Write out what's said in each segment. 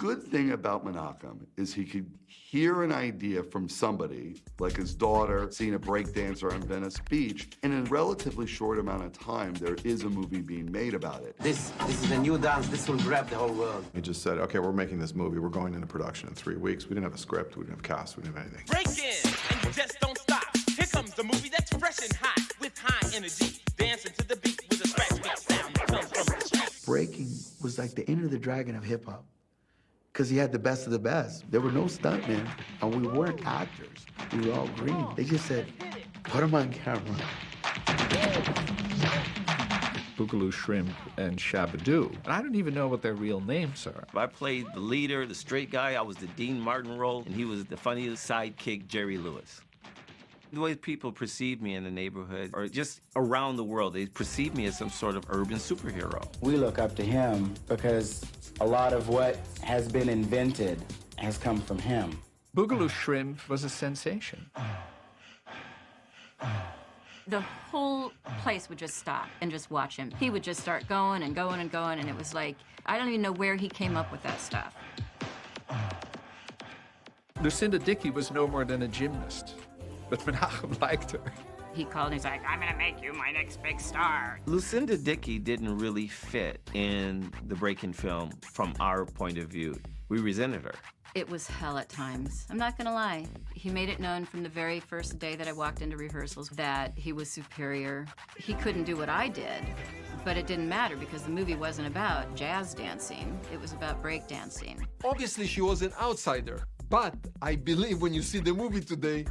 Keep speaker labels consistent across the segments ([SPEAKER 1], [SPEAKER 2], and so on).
[SPEAKER 1] good thing about Menachem is he could hear an idea from somebody, like his daughter seeing a breakdancer on Venice Beach, and in a relatively short amount of time, there is a movie being made about it.
[SPEAKER 2] This is a new dance. This will grab the whole world.
[SPEAKER 3] He just said, okay, we're making this movie. We're going into production in 3 weeks. We didn't have a script. We didn't have cast. We didn't have anything.
[SPEAKER 4] Break in, and you just don't stop. Here comes the movie that's fresh and hot, with high energy, dancing to the beat with a scratch mix sound that comes from the street.
[SPEAKER 5] Breaking was like the Enter the Dragon of hip-hop, because he had the best of the best. There were no stuntmen, and we weren't actors. We were all green. They just said, put him on camera.
[SPEAKER 6] Boogaloo Shrimp and Shabadoo. And I don't even know what their real names are.
[SPEAKER 7] I played the leader, the straight guy. I was the Dean Martin role, and he was the funniest sidekick, Jerry Lewis. The way people perceive me in the neighborhood, or just around the world, they perceive me as some sort of urban superhero.
[SPEAKER 8] We look up to him because a lot of what has been invented has come from him.
[SPEAKER 6] Boogaloo Shrimp was a sensation.
[SPEAKER 9] The whole place would just stop and just watch him. He would just start going and going and going, and it was like, I don't even know where he came up with that stuff.
[SPEAKER 6] Lucinda Dickey was no more than a gymnast, but Menachem liked her.
[SPEAKER 9] He called and he's like, I'm gonna make you my next big star.
[SPEAKER 7] Lucinda Dickey didn't really fit in the break-in film from our point of view. We resented her.
[SPEAKER 9] It was hell at times. I'm not gonna lie. He made it known from the very first day that I walked into rehearsals that he was superior. He couldn't do what I did, but it didn't matter because the movie wasn't about jazz dancing. It was about break dancing.
[SPEAKER 10] Obviously, she was an outsider, but I believe when you see the movie today,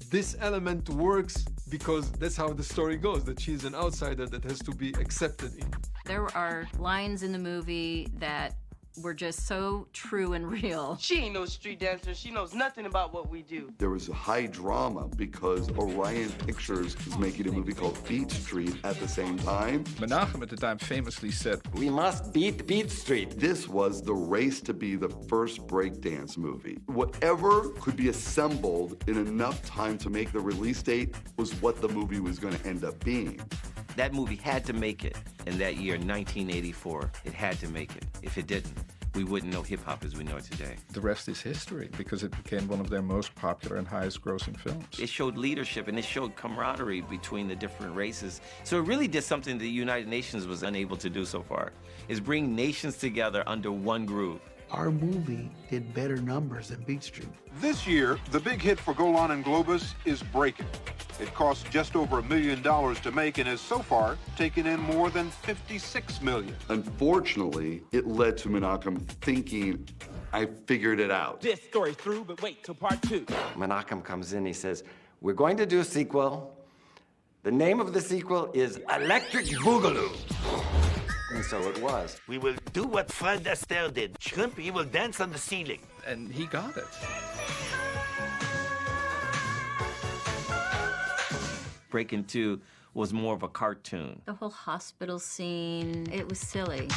[SPEAKER 10] this element works because that's how the story goes, that she's an outsider that has to be accepted in.
[SPEAKER 9] There are lines in the movie that were just so true and real.
[SPEAKER 11] She ain't no street dancer. She knows nothing about what we do.
[SPEAKER 1] There was a high drama because Orion Pictures was making a movie called Beat Street at the same time.
[SPEAKER 6] Menachem at the time famously said,
[SPEAKER 2] We must beat Beat Street.
[SPEAKER 1] This was the race to be the first breakdance movie. Whatever could be assembled in enough time to make the release date was what the movie was going to end up being.
[SPEAKER 7] That movie had to make it in that year, 1984. It had to make it. If it didn't, we wouldn't know hip-hop as we know it today.
[SPEAKER 6] The rest is history, because it became one of their most popular and highest-grossing films.
[SPEAKER 7] It showed leadership, and it showed camaraderie between the different races. So it really did something the United Nations was unable to do so far, is bring nations together under one groove.
[SPEAKER 5] Our movie did better numbers than Beat Street.
[SPEAKER 12] This year, the big hit for Golan and Globus is Breakin'. It cost just over $1 million to make and has so far taken in more than $56 million.
[SPEAKER 1] Unfortunately, it led to Menachem thinking, I figured it out.
[SPEAKER 4] This story's through, but wait till part 2.
[SPEAKER 2] Menachem comes in, he says, we're going to do a sequel. The name of the sequel is Electric Boogaloo. And so it was.
[SPEAKER 4] We will do what Fred Astaire did. Shrimp, he will dance on the ceiling.
[SPEAKER 6] And he got it.
[SPEAKER 7] Breakin' 2 was more of a cartoon.
[SPEAKER 9] The whole hospital scene, it was silly.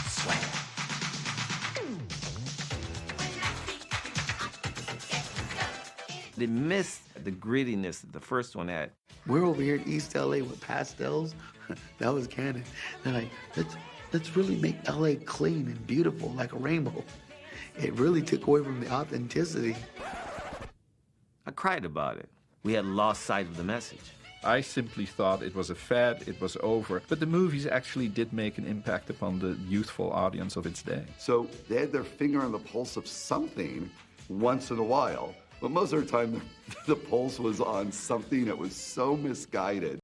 [SPEAKER 7] They missed the grittiness that the first one had.
[SPEAKER 5] We're over here in East LA with pastels. That was canon. They're like, let's really make LA clean and beautiful like a rainbow. It really took away from the authenticity.
[SPEAKER 7] I cried about it. We had lost sight of the message.
[SPEAKER 6] I simply thought it was a fad, it was over. But the movies actually did make an impact upon the youthful audience of its day.
[SPEAKER 1] So they had their finger on the pulse of something once in a while. But most of the time, the pulse was on something that was so misguided